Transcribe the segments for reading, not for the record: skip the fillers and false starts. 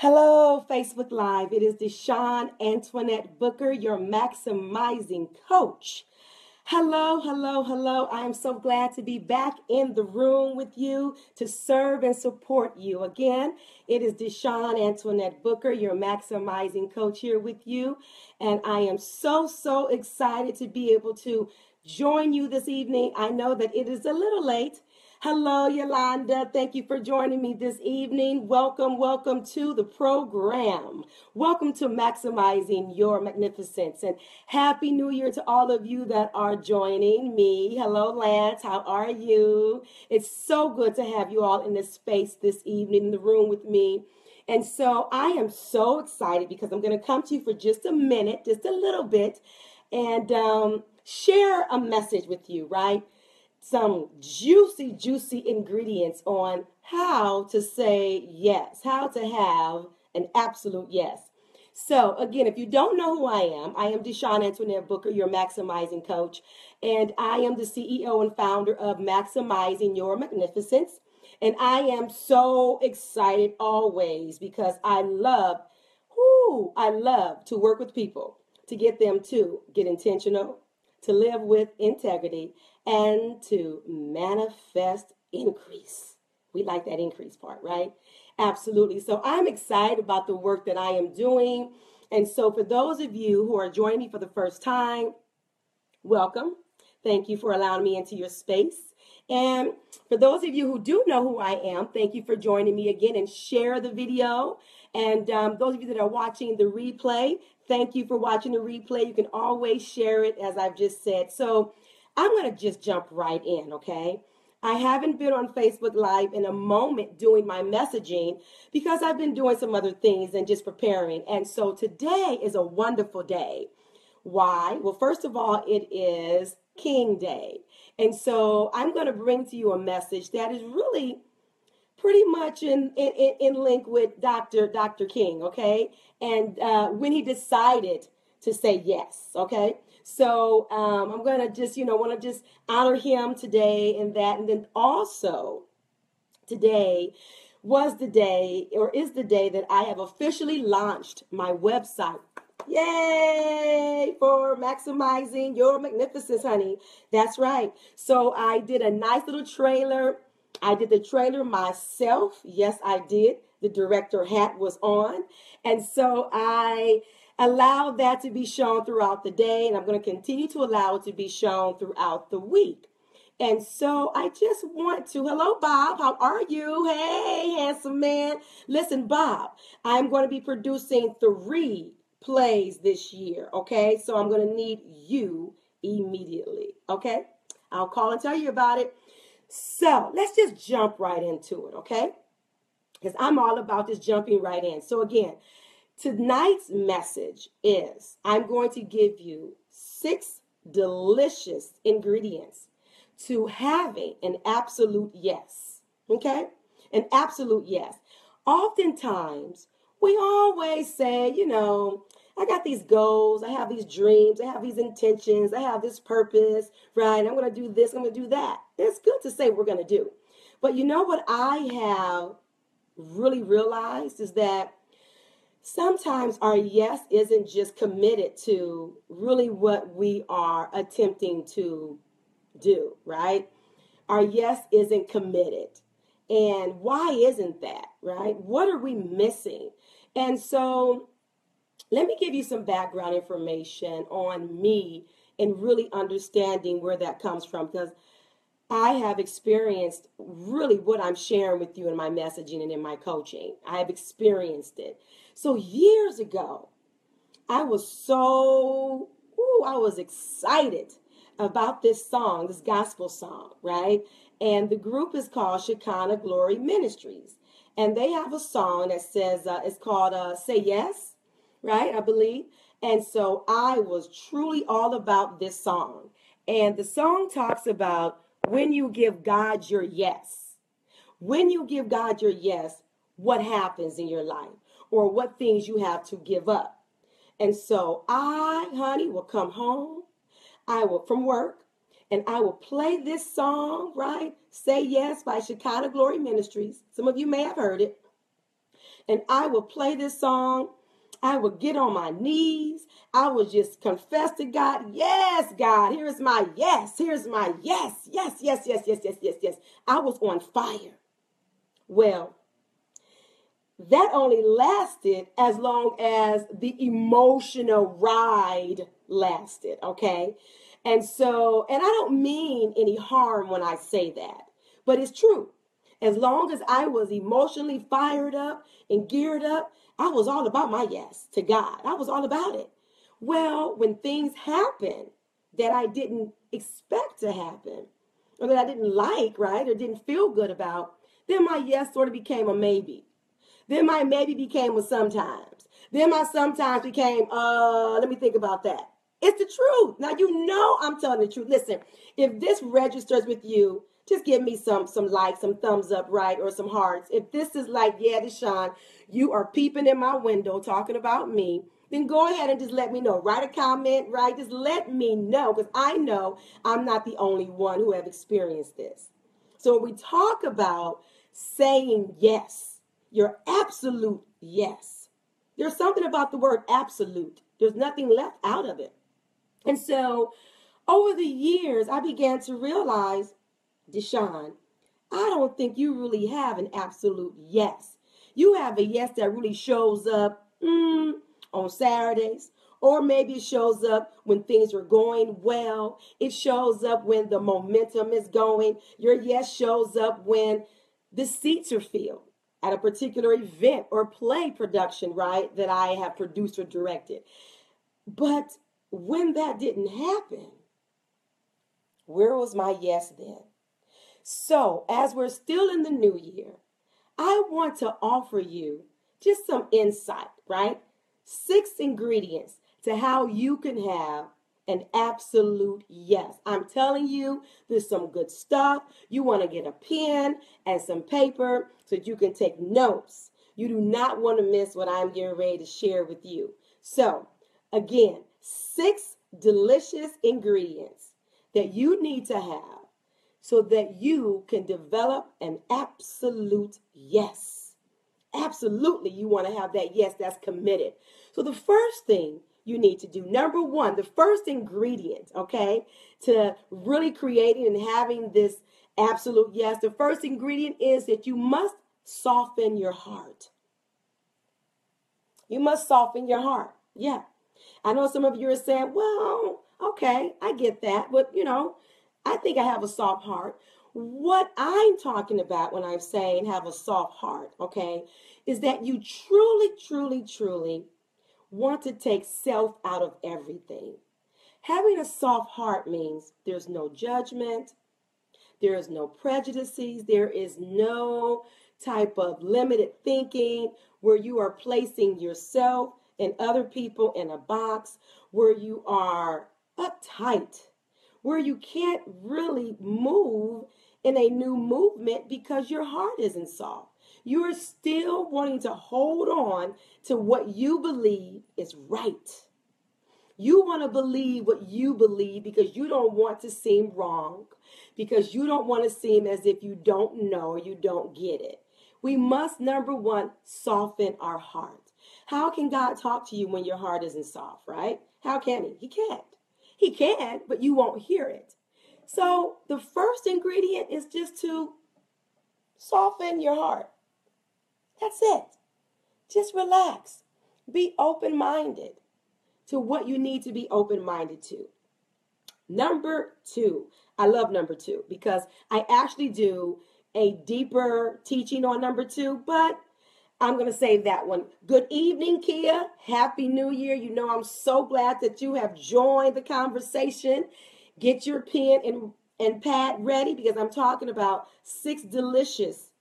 Hello, Facebook Live. It is Deshawn Antoinette Booker, your maximizing coach. Hello, hello, hello. I am so glad to be back in the room with you to serve and support you. Again, it is Deshawn Antoinette Booker, your maximizing coach here with you. And I am so excited to be able to join you this evening. I know that it is a little late. Hello, Yolanda. Thank you for joining me this evening. Welcome to the program. Welcome to Maximizing Your Magnificence. And Happy New Year to all of you that are joining me. Hello, Lance. How are you? It's so good to have you all in this space this evening in the room with me. And so I am so excited because I'm going to come to you for just a minute, just a little bit, and share a message with you, right? Some juicy ingredients on how to say yes, how to have an absolute yes. So again, if you don't know who I am Deshawn Antoinette Booker, your maximizing coach, and I am the CEO and founder of Maximizing Your Magnificence. And I am so excited always because I love to work with people to get them to get intentional, to live with integrity, and to manifest increase. We like that increase part, right? Absolutely. So I'm excited about the work that I am doing. And so for those of you who are joining me for the first time, welcome. Thank you for allowing me into your space. And for those of you who do know who I am, thank you for joining me again, and share the video. And those of you that are watching the replay, thank you for watching the replay. You can always share it, as I've just said. So I'm going to just jump right in, okay? I haven't been on Facebook Live in a moment doing my messaging because I've been doing some other things and just preparing. And so today is a wonderful day. Why? Well, first of all, it is King Day. And so I'm going to bring to you a message that is really pretty much in link with Dr. King, okay? And when he decided to say yes, okay? So I'm going to just, want to just honor him today and that. And then also today was the day, or is the day, that I have officially launched my website. Yay for Maximizing Your Magnificence, honey. That's right. So I did a nice little trailer. I did the trailer myself. Yes, I did. The director hat was on. And so I allowed that to be shown throughout the day, and I'm going to continue to allow it to be shown throughout the week. And so I just want to, hello, Bob, how are you? Hey, handsome man. Listen, Bob, I'm going to be producing 3 plays this year, okay? So I'm going to need you immediately, okay? I'll call and tell you about it. So let's just jump right into it, okay? Because I'm all about this jumping right in. So again, tonight's message is I'm going to give you 6 delicious ingredients to having an absolute yes, okay? An absolute yes. Oftentimes, we always say, I got these goals, I have these dreams, I have these intentions, I have this purpose, right? I'm going to do this, I'm going to do that. It's good to say we're going to do. But you know what I have really realized is that sometimes our yes isn't just committed to really what we are attempting to do, right? Our yes isn't committed. And why isn't that, right? What are we missing? And so let me give you some background information on me and really understanding where that comes from, because I have experienced really what I'm sharing with you in my messaging and in my coaching. I have experienced it. So years ago, I was excited about this song, this gospel song, right? And the group is called Shekinah Glory Ministries. And they have a song that says, it's called Say Yes, right? I believe. And so I was truly all about this song. And the song talks about when you give God your yes. When you give God your yes, what happens in your life, or what things you have to give up. And so I, honey, will come home. I will from work, and I will play this song, right? Say Yes by Shekinah Glory Ministries. Some of you may have heard it. And I would play this song. I would get on my knees. I would just confess to God, yes, God, here's my yes. Here's my yes. Yes, yes, yes, yes, yes, yes, yes. I was on fire. Well, that only lasted as long as the emotional ride lasted, okay? And I don't mean any harm when I say that, but it's true. As long as I was emotionally fired up and geared up, I was all about my yes to God. I was all about it. Well, when things happen that I didn't expect to happen, or that I didn't like, right, or didn't feel good about, then my yes sort of became a maybe. Then my maybe became a sometimes. Then my sometimes became, let me think about that. It's the truth. Now, you know I'm telling the truth. Listen, if this registers with you, just give me some likes, some thumbs up, right, or some hearts. If this is like, yeah, Deshawn, you are peeping in my window talking about me, then go ahead and just let me know. Write a comment, right? Just let me know, because I know I'm not the only one who have experienced this. So when we talk about saying yes, your absolute yes. There's something about the word absolute. There's nothing left out of it. And so over the years, I began to realize, Deshawn, I don't think you really have an absolute yes. You have a yes that really shows up on Saturdays, or maybe it shows up when things are going well. It shows up when the momentum is going. Your yes shows up when the seats are filled at a particular event or play production, right, that I have produced or directed. But when that didn't happen, where was my yes then? So, as we're still in the new year, I want to offer you just some insight, right? 6 ingredients to how you can have an absolute yes. I'm telling you, there's some good stuff. You want to get a pen and some paper so that you can take notes. You do not want to miss what I'm getting ready to share with you. So, again, 6 delicious ingredients that you need to have so that you can develop an absolute yes. Absolutely, you want to have that yes that's committed. So the first thing you need to do, number one, the first ingredient, okay, to really creating and having this absolute yes, the first ingredient is that you must soften your heart. You must soften your heart. Yeah. I know some of you are saying, well, okay, I get that, but I think I have a soft heart. What I'm talking about when I'm saying have a soft heart, okay, is that you truly, truly, truly want to take self out of everything. Having a soft heart means there's no judgment, there is no prejudices, there is no type of limited thinking where you are placing yourself and other people in a box, where you are uptight, where you can't really move in a new movement because your heart isn't soft. You're still wanting to hold on to what you believe is right. You want to believe what you believe because you don't want to seem wrong, because you don't want to seem as if you don't know or you don't get it. We must, number one, soften our heart. How can God talk to you when your heart isn't soft, right? How can he? He can't. He can, but you won't hear it. So the first ingredient is just to soften your heart. That's it. Just relax. Be open-minded to what you need to be open-minded to. Number 2. I love number 2 because I actually do a deeper teaching on number 2, but I'm going to save that one. Good evening, Kia. Happy New Year. You know, I'm so glad that you have joined the conversation. Get your pen and pad ready because I'm talking about 6 delicious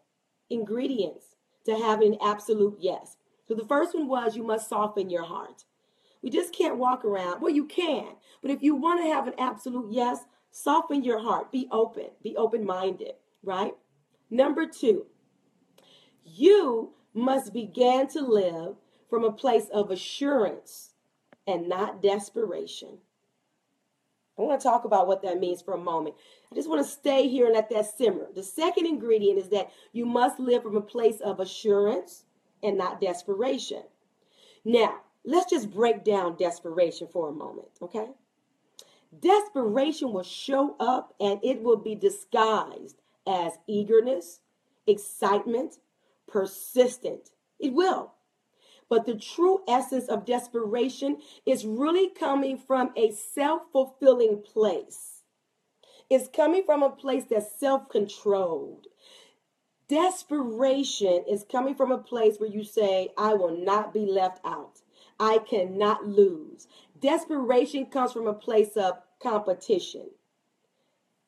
ingredients to have an absolute yes. So the first one was you must soften your heart. We just can't walk around. Well, you can. But if you want to have an absolute yes, soften your heart. Be open. Be open-minded, right? Number 2, you must begin to live from a place of assurance and not desperation. I want to talk about what that means for a moment. I just want to stay here and let that simmer. The second ingredient is that you must live from a place of assurance and not desperation. Now, let's just break down desperation for a moment, okay? Desperation will show up and it will be disguised as eagerness, excitement, persistent. It will. But the true essence of desperation is really coming from a self-fulfilling place. It's coming from a place that's self-controlled. Desperation is coming from a place where you say, I will not be left out. I cannot lose. Desperation comes from a place of competition,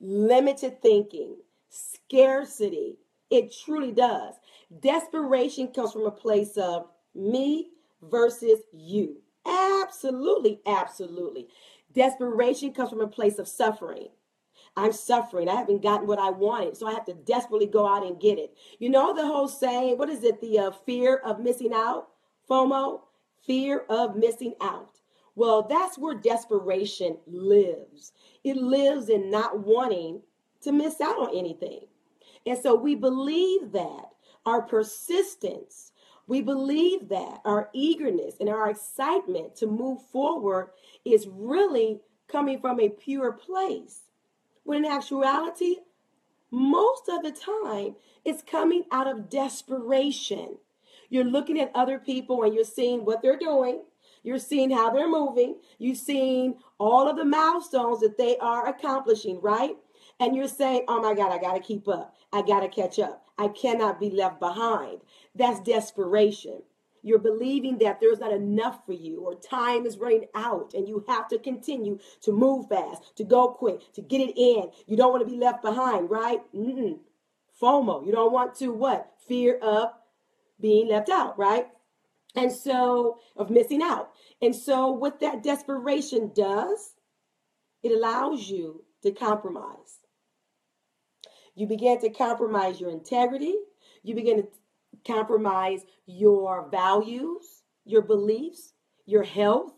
limited thinking, scarcity. It truly does. Desperation comes from a place of me versus you. Absolutely, absolutely. Desperation comes from a place of suffering. I'm suffering. I haven't gotten what I wanted, so I have to desperately go out and get it. You know the whole saying, what is it? The fear of missing out? FOMO? Fear of missing out. Well, that's where desperation lives. It lives in not wanting to miss out on anything. And so we believe that our persistence, we believe that our eagerness and our excitement to move forward is really coming from a pure place. When in actuality, most of the time, it's coming out of desperation. You're looking at other people and you're seeing what they're doing. You're seeing how they're moving. You're seeing all of the milestones that they are accomplishing, right? And you're saying, oh my God, I got to keep up. I got to catch up. I cannot be left behind. That's desperation. You're believing that there's not enough for you or time is running out and you have to continue to move fast, to go quick, to get it in. You don't want to be left behind, right? FOMO. You don't want to what? Fear of being left out, right? And so, of missing out. And so what that desperation does, it allows you to compromise. You begin to compromise your integrity. You begin to compromise your values, your beliefs, your health.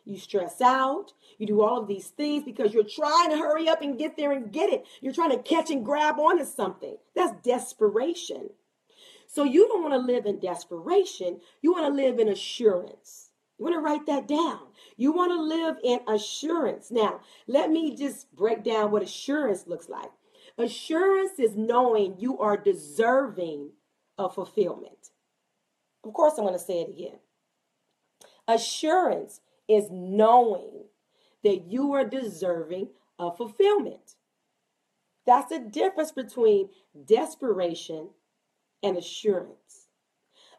You stress out. You do all of these things because you're trying to hurry up and get there and get it. You're trying to catch and grab onto something. That's desperation. So you don't want to live in desperation. You want to live in assurance. You want to write that down. You want to live in assurance. Now, let me just break down what assurance looks like. Assurance is knowing you are deserving of fulfillment. Of course, I'm going to say it again. Assurance is knowing that you are deserving of fulfillment. That's the difference between desperation and assurance.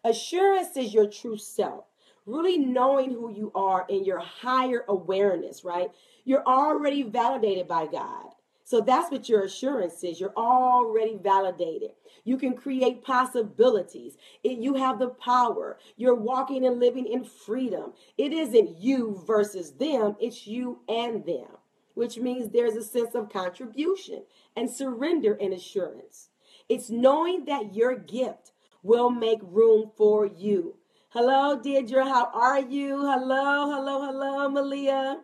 Assurance is your true self, really knowing who you are in your higher awareness, right? You're already validated by God. So that's what your assurance is. You're already validated. You can create possibilities. You have the power. You're walking and living in freedom. It isn't you versus them. It's you and them, which means there's a sense of contribution and surrender and assurance. It's knowing that your gift will make room for you. Hello, Deirdre. How are you? Hello, Malia.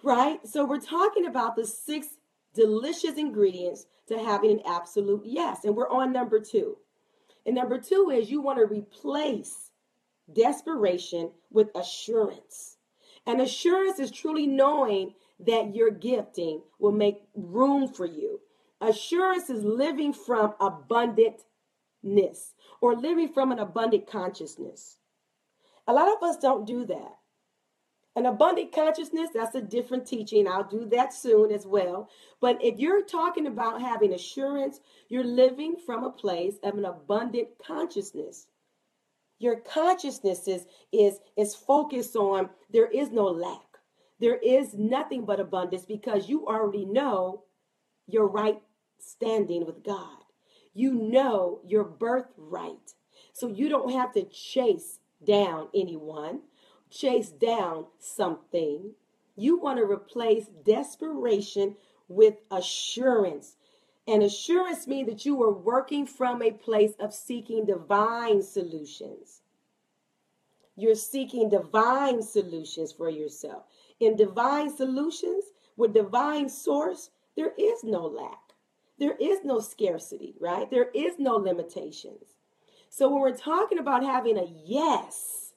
Right? So we're talking about the 6 delicious ingredients to having an absolute yes. And we're on number 2. And number 2 is you want to replace desperation with assurance. And assurance is truly knowing that your gifting will make room for you. Assurance is living from abundantness or living from an abundant consciousness. A lot of us don't do that. An abundant consciousness, that's a different teaching. I'll do that soon as well. But if you're talking about having assurance, you're living from a place of an abundant consciousness. Your consciousness is focused on there is no lack. There is nothing but abundance because you already know your right standing with God. You know your birthright. So you don't have to chase down anyone, chase down something. You want to replace desperation with assurance. And assurance means that you are working from a place of seeking divine solutions. You're seeking divine solutions for yourself. In divine solutions, with divine source, there is no lack. There is no scarcity, right? There is no limitations. So when we're talking about having a yes,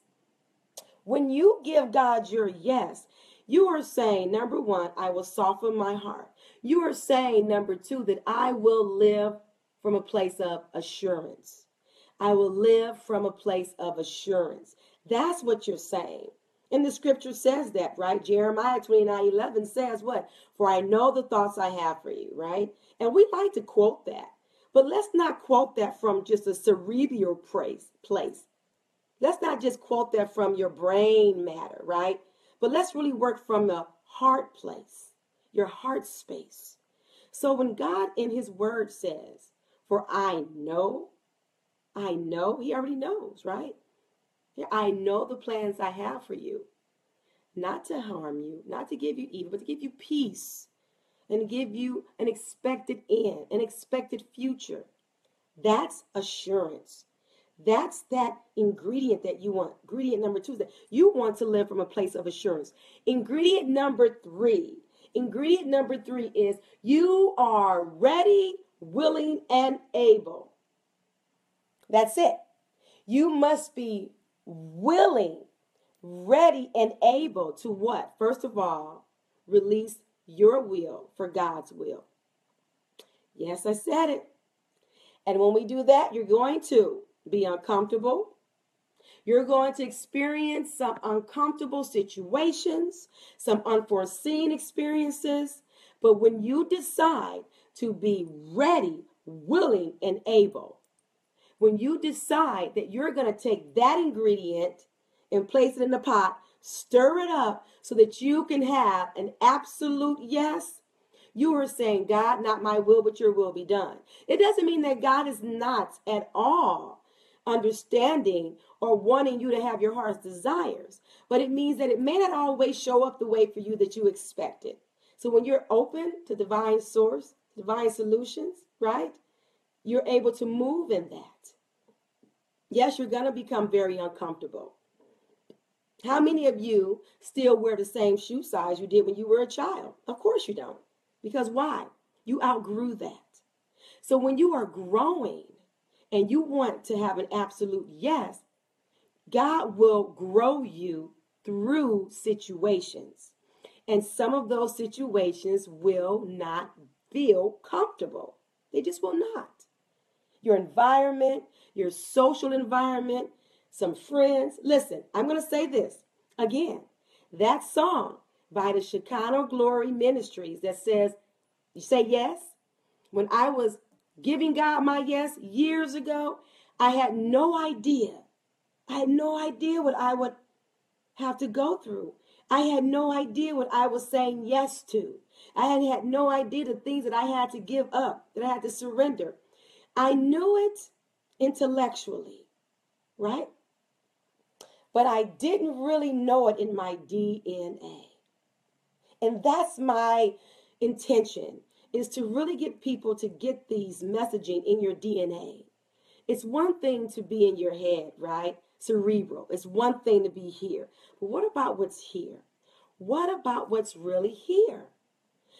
when you give God your yes, you are saying, number one, I will soften my heart. You are saying, number two, that I will live from a place of assurance. I will live from a place of assurance. That's what you're saying. And the scripture says that, right? Jeremiah 29:11 says what? For I know the thoughts I have for you, right? And we like to quote that. But let's not quote that from just a cerebral place. Let's not just quote that from your brain matter, right? But let's really work from the heart place, your heart space. So when God in his word says, for I know, he already knows, right? I know the plans I have for you, not to harm you, not to give you evil, but to give you peace and give you an expected end, an expected future. That's assurance. That's that ingredient that you want. Ingredient number two is that you want to live from a place of assurance. Ingredient number three is you are ready, willing, and able. That's it. You must be willing, ready, and able to what? First of all, release your will for God's will. Yes, I said it. And when we do that, you're going to be uncomfortable. You're going to experience some uncomfortable situations, some unforeseen experiences. But when you decide to be ready, willing, and able, when you decide that you're going to take that ingredient and place it in the pot, stir it up so that you can have an absolute yes, you are saying, God, not my will, but your will be done. It doesn't mean that God is not at all understanding or wanting you to have your heart's desires, but it means that it may not always show up the way for you that you expected. So when you're open to divine source, divine solutions, right, you're able to move in that. Yes, you're going to become very uncomfortable. How many of you still wear the same shoe size you did when you were a child? Of course you don't. Because why? You outgrew that. So when you are growing and you want to have an absolute yes, God will grow you through situations. And some of those situations will not feel comfortable. They just will not. Your environment, your social environment, some friends. Listen, I'm going to say this again. That song by the Shekinah Glory Ministries that says, you say yes? When I was giving God my yes years ago, I had no idea. I had no idea what I would have to go through. I had no idea what I was saying yes to. I had no idea the things that I had to give up, that I had to surrender. I knew it intellectually, right? But I didn't really know it in my DNA. And that's my intention, is to really get people to get these messaging in your DNA. It's one thing to be in your head, right? Cerebral. It's one thing to be here. But what about what's here? What about what's really here?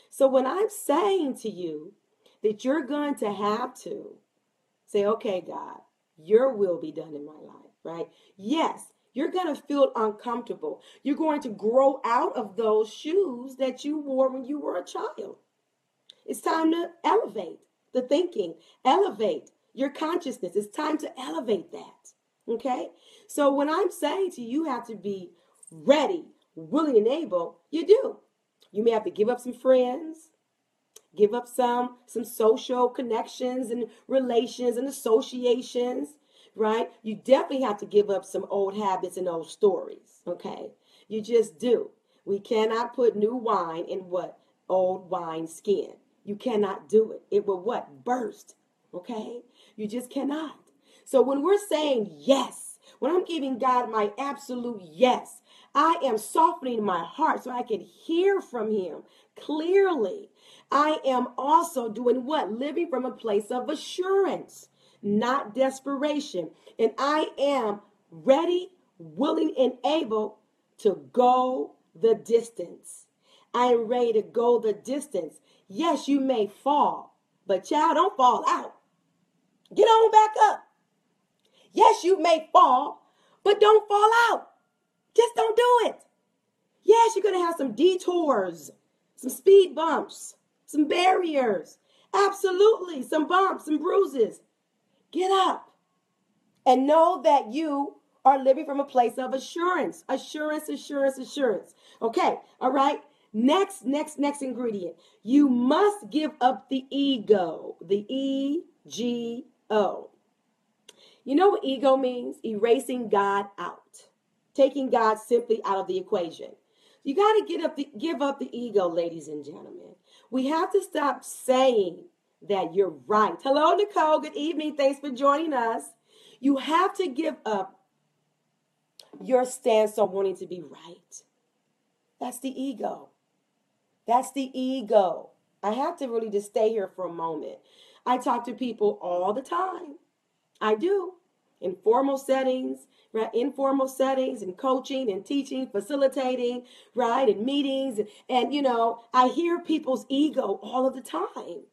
So when I'm saying to you that you're going to have to say, okay, God, your will be done in my life, right? Yes, you're going to feel uncomfortable. You're going to grow out of those shoes that you wore when you were a child. It's time to elevate the thinking, elevate your consciousness. It's time to elevate that, okay? So when I'm saying to you, you have to be ready, willing, and able, you do. You may have to give up some friends, give up some social connections and relations and associations, right? You definitely have to give up some old habits and old stories, okay? You just do. We cannot put new wine in what? Old wine skin. You cannot do it. It will what? Burst, okay? You just cannot. So when we're saying yes, when I'm giving God my absolute yes, I am softening my heart so I can hear from him clearly. I am also doing what? Living from a place of assurance, not desperation. And I am ready, willing, and able to go the distance. I am ready to go the distance. Yes, you may fall, but child, don't fall out. Get on back up. Yes, you may fall, but don't fall out. Just don't do it. Yes, you're going to have some detours, some speed bumps, some barriers. Absolutely, some bumps, some bruises. Get up and know that you are living from a place of assurance. Assurance, assurance, assurance. Okay, all right. Next ingredient. You must give up the ego. The EGO. You know what ego means? Erasing God out. Taking God simply out of the equation. You got to give up the ego, ladies and gentlemen. We have to stop saying that you're right. Hello, Nicole. Good evening. Thanks for joining us. You have to give up your stance on wanting to be right. That's the ego. That's the ego. I have to really just stay here for a moment. I talk to people all the time. I do. In formal settings, right? Informal settings, and coaching and teaching, facilitating, right? And meetings. And, I hear people's ego all of the time.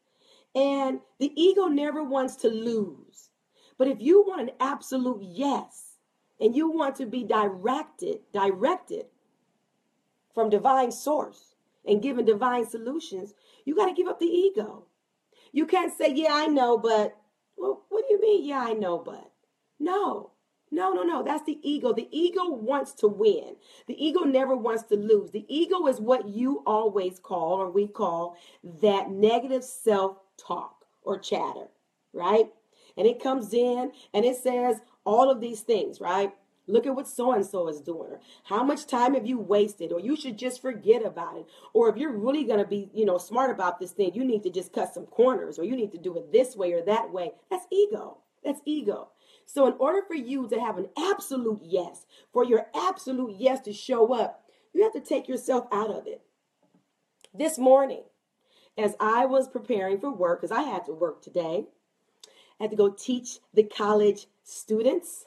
And the ego never wants to lose. But if you want an absolute yes, and you want to be directed from divine source and given divine solutions, you got to give up the ego. You can't say, yeah, I know, but, well, what do you mean, yeah, I know, but? No. That's the ego. The ego wants to win. The ego never wants to lose. The ego is what you always call, or we call, that negative self-talk or chatter, right? And it comes in and it says all of these things, right? Look at what so-and-so is doing. Or how much time have you wasted? Or you should just forget about it. Or if you're really going to be, smart about this thing, you need to just cut some corners, or you need to do it this way or that way. That's ego. That's ego. So in order for you to have an absolute yes, for your absolute yes to show up, you have to take yourself out of it. This morning, as I was preparing for work, because I had to work today, I had to go teach the college students.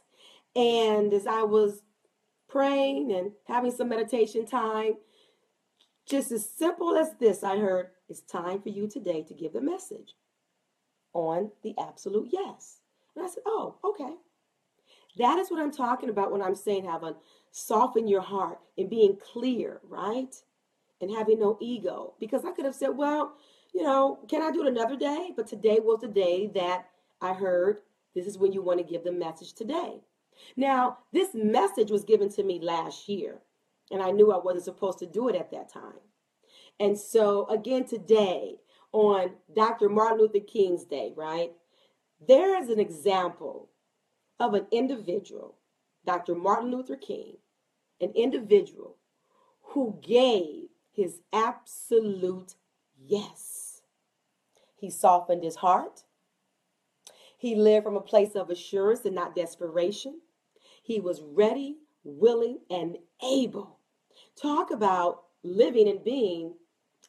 And as I was praying and having some meditation time, just as simple as this, I heard, it's time for you today to give the message on the absolute yes. And I said, oh, okay. That is what I'm talking about when I'm saying soften your heart and being clear, right? And having no ego. Because I could have said, well, can I do it another day? But today was the day that I heard, this is when you want to give the message today. Now, this message was given to me last year, and I knew I wasn't supposed to do it at that time. And so, again, today, on Dr. Martin Luther King's Day, right, there is an example of an individual, Dr. Martin Luther King, an individual who gave his absolute yes. He softened his heart. He lived from a place of assurance and not desperation. He was ready, willing, and able. Talk about living and being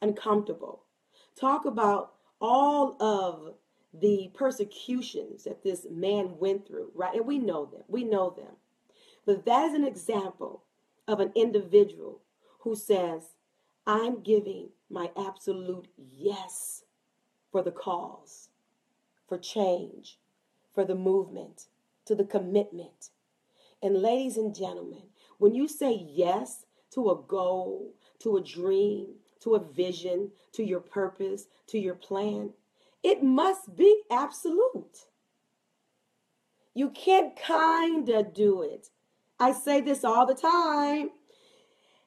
uncomfortable. Talk about all of the persecutions that this man went through, right? And we know them. We know them. But that is an example of an individual who says, I'm giving my absolute yes for the cause, for change, for the movement, to the commitment. And ladies and gentlemen, when you say yes to a goal, to a dream, to a vision, to your purpose, to your plan, it must be absolute. You can't kind of do it. I say this all the time.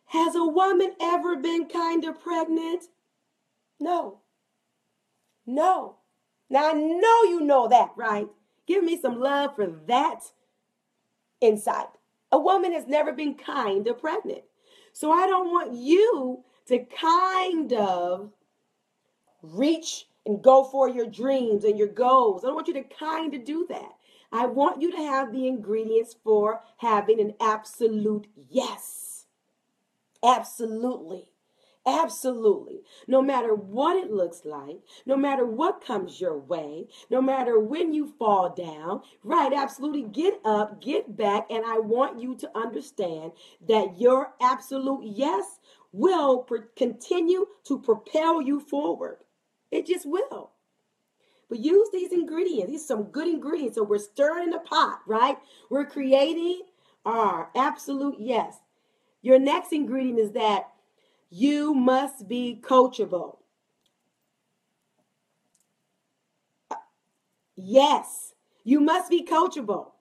Has a woman ever been kind of pregnant? No. Now I know you know that, right? Give me some love for that insight. A woman has never been kind of pregnant. So I don't want you to kind of reach and go for your dreams and your goals. I don't want you to kind of do that. I want you to have the ingredients for having an absolute yes. Absolutely. Absolutely. No matter what it looks like, no matter what comes your way, no matter when you fall down, right? Absolutely. Get up, get back. And I want you to understand that your absolute yes will continue to propel you forward. It just will. But use these ingredients. These are some good ingredients. So we're stirring in the pot, right? We're creating our absolute yes. Your next ingredient is that you must be coachable. Yes, you must be coachable.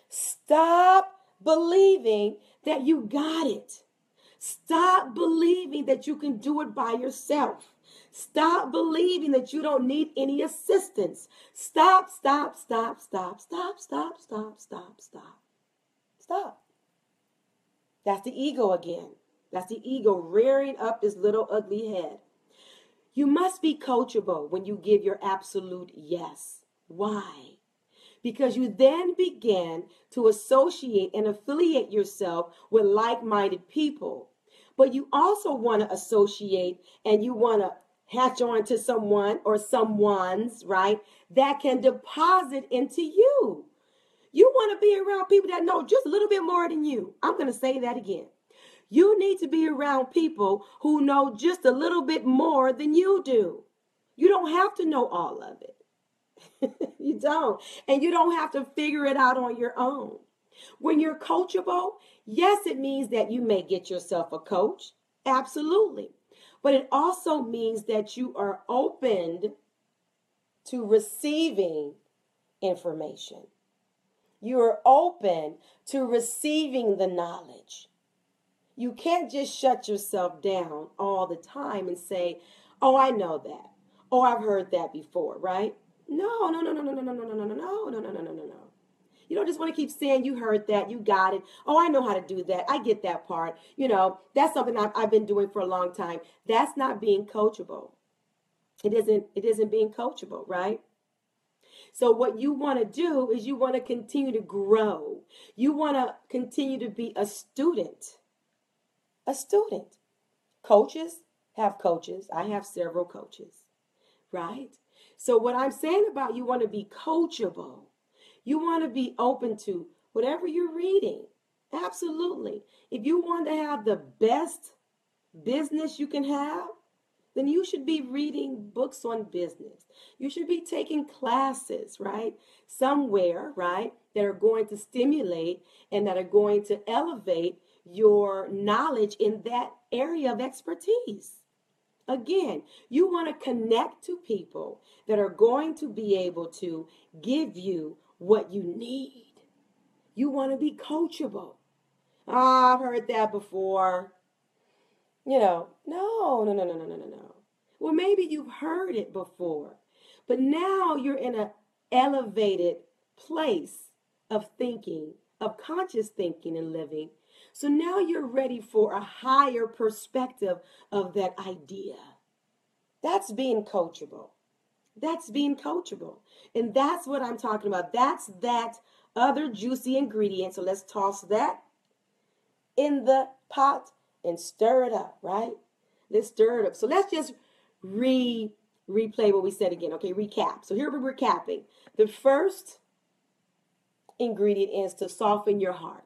Stop believing that you got it. Stop believing that you can do it by yourself. Stop believing that you don't need any assistance. Stop, stop, stop, stop, stop, stop, stop, stop, stop. Stop. That's the ego again. That's the ego rearing up its little ugly head. You must be coachable when you give your absolute yes. Why? Because you then begin to associate and affiliate yourself with like-minded people. But you also want to associate and you want to hatch on to someone or someone's, right, that can deposit into you. You want to be around people that know just a little bit more than you. I'm going to say that again. You need to be around people who know just a little bit more than you do. You don't have to know all of it. You don't. And you don't have to figure it out on your own. When you're coachable, yes, it means that you may get yourself a coach. Absolutely. But it also means that you are open to receiving information. You are open to receiving the knowledge. You can't just shut yourself down all the time and say, oh, I know that. Oh, I've heard that before, right? No, no, no, no, no, no, no, no, no, no, no, no, no, no, no, no, no. You don't just want to keep saying you heard that, you got it. Oh, I know how to do that. I get that part. You know, that's something I've been doing for a long time. That's not being coachable. It isn't being coachable, right? So what you want to do is you want to continue to grow. You want to continue to be a student. A student. Coaches have coaches. I have several coaches, right? So what I'm saying about you want to be coachable. You want to be open to whatever you're reading. Absolutely. If you want to have the best business you can have, then you should be reading books on business. You should be taking classes, right? Somewhere, right, that are going to stimulate and that are going to elevate your knowledge in that area of expertise. Again, you want to connect to people that are going to be able to give you what you need. You want to be coachable. Oh, I've heard that before. No, no, no, no, no, no, no, no. Well, maybe you've heard it before, but now you're in an elevated place of thinking, of conscious thinking and living. So now you're ready for a higher perspective of that idea. That's being coachable. That's being coachable. And that's what I'm talking about. That's that other juicy ingredient. So let's toss that in the pot and stir it up, right? Let's stir it up. So let's just replay what we said again. Okay, recap. So here we're recapping. The first ingredient is to soften your heart.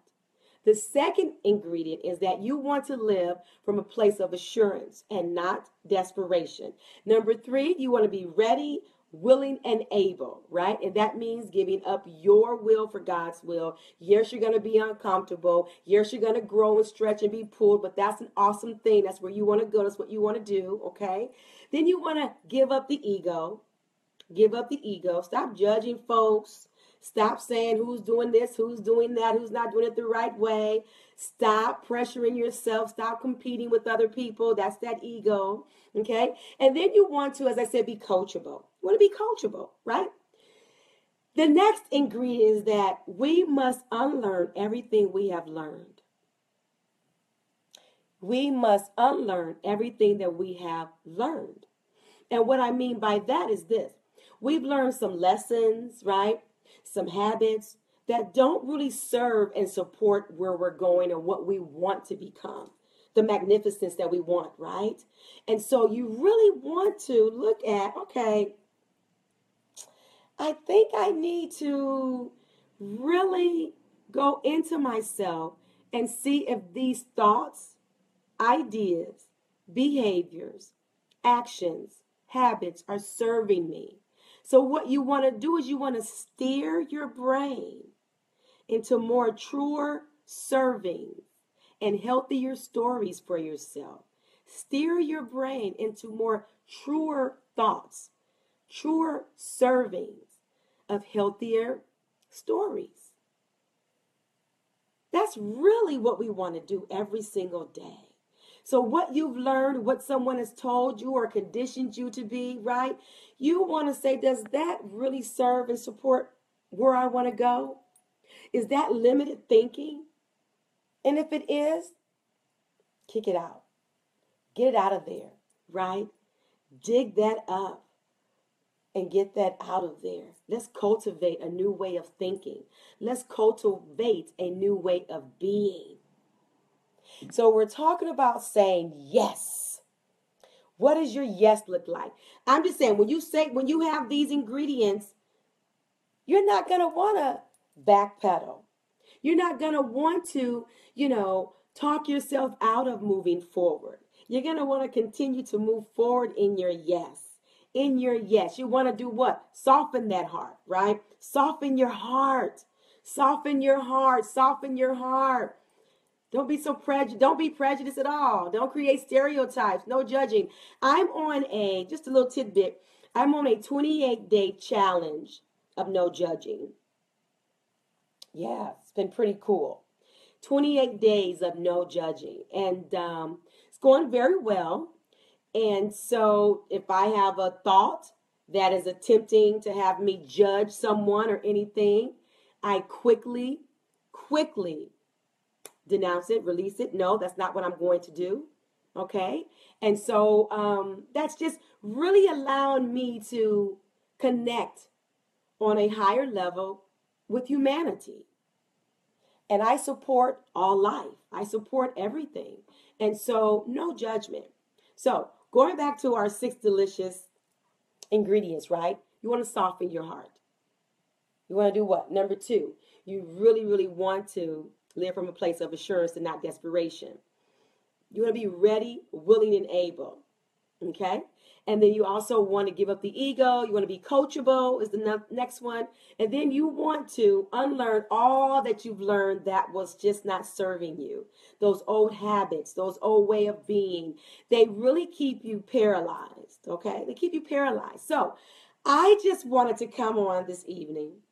The second ingredient is that you want to live from a place of assurance and not desperation. Number 3, you want to be ready, willing, and able, right? And that means giving up your will for God's will. Yes, you're going to be uncomfortable. Yes, you're going to grow and stretch and be pulled, but that's an awesome thing. That's where you want to go. That's what you want to do, okay? Then you want to give up the ego. Give up the ego. Stop judging folks. Stop saying who's doing this, who's doing that, who's not doing it the right way. Stop pressuring yourself. Stop competing with other people. That's that ego. Okay? And then you want to, as I said, be coachable. You want to be coachable, right? The next ingredient is that we must unlearn everything we have learned. We must unlearn everything that we have learned. And what I mean by that is this. We've learned some lessons, right? Some habits that don't really serve and support where we're going and what we want to become, the magnificence that we want, right? And so you really want to look at, okay, I think I need to really go into myself and see if these thoughts, ideas, behaviors, actions, habits are serving me. So what you want to do is you want to steer your brain into more truer servings and healthier stories for yourself. Steer your brain into more truer thoughts, truer servings of healthier stories. That's really what we want to do every single day. So what you've learned, what someone has told you or conditioned you to be, right? You want to say, does that really serve and support where I want to go? Is that limited thinking? And if it is, kick it out. Get it out of there, right? Dig that up and get that out of there. Let's cultivate a new way of thinking. Let's cultivate a new way of being. So we're talking about saying yes. What does your yes look like? I'm just saying, when you have these ingredients, you're not going to want to backpedal. You're not going to want to, talk yourself out of moving forward. You're going to want to continue to move forward in your yes. In your yes. You want to do what? Soften that heart, right? Soften your heart. Soften your heart. Soften your heart. Don't be so prejudiced. Don't be prejudiced at all. Don't create stereotypes. No judging. Just a little tidbit. I'm on a 28-day challenge of no judging. Yeah, it's been pretty cool. 28 days of no judging. And it's going very well. And so if I have a thought that is attempting to have me judge someone or anything, I quickly denounce it, release it. No, that's not what I'm going to do. Okay? And so that's just really allowing me to connect on a higher level with humanity. And I support all life. I support everything. And so no judgment. So going back to our 6 delicious ingredients, right? You want to soften your heart. You want to do what? Number 2, you really want to live from a place of assurance and not desperation. You want to be ready, willing, and able. Okay? And then you also want to give up the ego. You want to be coachable is the next one. And then you want to unlearn all that you've learned that was just not serving you. Those old habits, those old way of being, they really keep you paralyzed. Okay? They keep you paralyzed. So I just wanted to come on this evening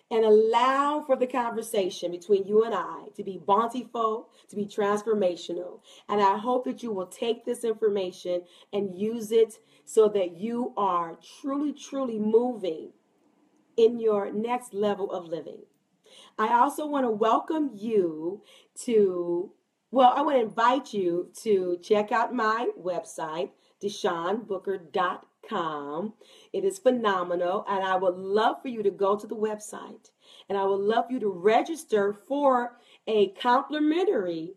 and allow for the conversation between you and I to be bountiful, to be transformational. And I hope that you will take this information and use it so that you are truly moving in your next level of living. I also want to welcome you I want to invite you to check out my website, DeshawnBooker.com. It is phenomenal, and I would love for you to go to the website, and I would love you to register for a complimentary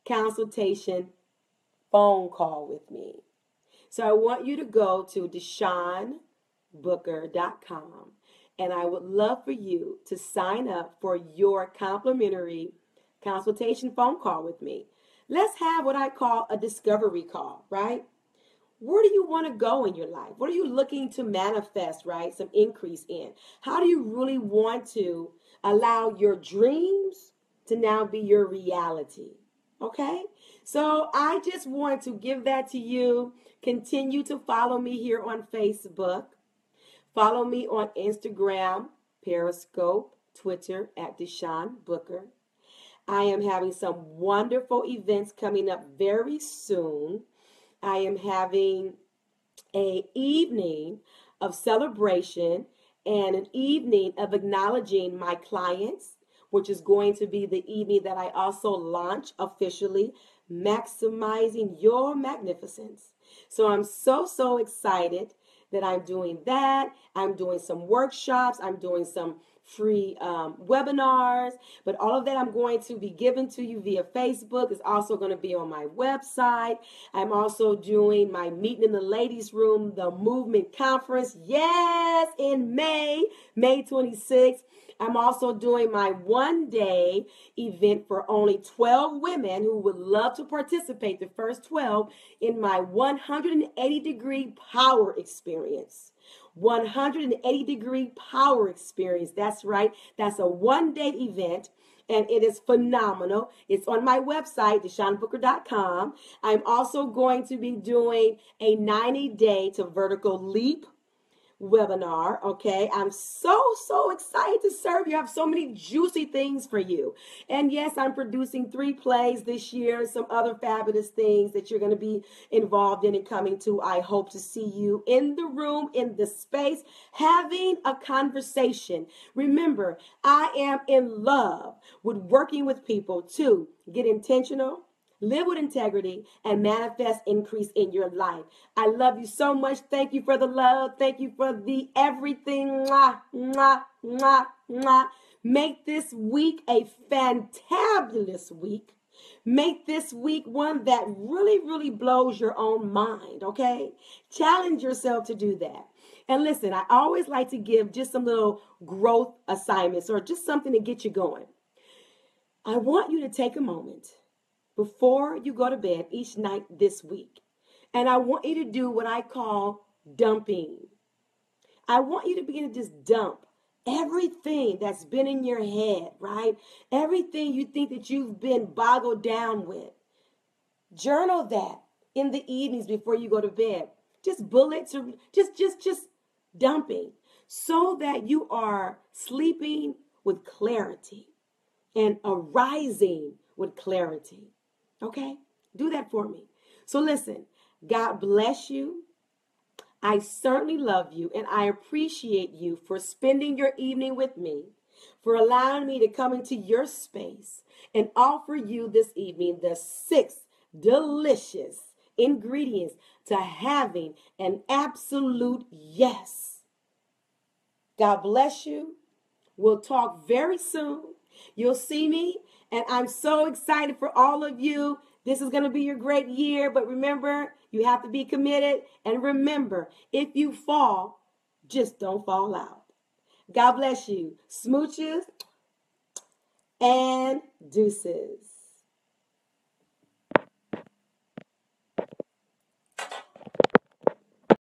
consultation phone call with me. So I want you to go to DeshawnBooker.com, and I would love for you to sign up for your complimentary consultation phone call with me. Let's have what I call a discovery call, right? Where do you want to go in your life? What are you looking to manifest, right? Some increase in. How do you really want to allow your dreams to now be your reality? Okay? So I just want to give that to you. Continue to follow me here on Facebook. Follow me on Instagram, Periscope, Twitter at Deshawn Booker. I am having some wonderful events coming up very soon. I am having an evening of celebration and an evening of acknowledging my clients, which is going to be the evening that I also launch officially, Maximizing Your Magnificence. So I'm so excited that I'm doing that. I'm doing some workshops. I'm doing some free webinars, but all of that I'm going to be given to you via Facebook. It's also going to be on my website. I'm also doing my Meeting in the Ladies Room, the Movement Conference. Yes, in May 26th. I'm also doing my one-day event for only 12 women who would love to participate, the first 12, in my 180-degree power experience. 180-degree power experience. That's right. That's a one-day event. And it is phenomenal. It's on my website, DeshawnBooker.com. I'm also going to be doing a 90-day to vertical leap webinar. Okay, I'm so excited to serve you. I have so many juicy things for you. And yes, I'm producing 3 plays this year, some other fabulous things that you're going to be involved in and coming to. I hope to see you in the room, in the space, having a conversation. Remember, I am in love with working with people to get intentional, live with integrity, and manifest increase in your life. I love you so much. Thank you for the love. Thank you for the everything. Mwah, mwah, mwah, mwah. Make this week a fantabulous week. Make this week one that really blows your own mind, okay? Challenge yourself to do that. And listen, I always like to give just some little growth assignments or just something to get you going. I want you to take a moment before you go to bed each night this week. And I want you to do what I call dumping. I want you to begin to just dump everything that's been in your head, right? Everything you think that you've been boggled down with. Journal that in the evenings before you go to bed. Just bullets or just dumping so that you are sleeping with clarity and arising with clarity. Okay? Do that for me. So listen, God bless you. I certainly love you, and I appreciate you for spending your evening with me, for allowing me to come into your space and offer you this evening the 6 delicious ingredients to having an absolute yes. God bless you. We'll talk very soon. You'll see me, and I'm so excited for all of you. This is going to be your great year, but remember, you have to be committed. And remember, if you fall, just don't fall out. God bless you. Smooches and deuces.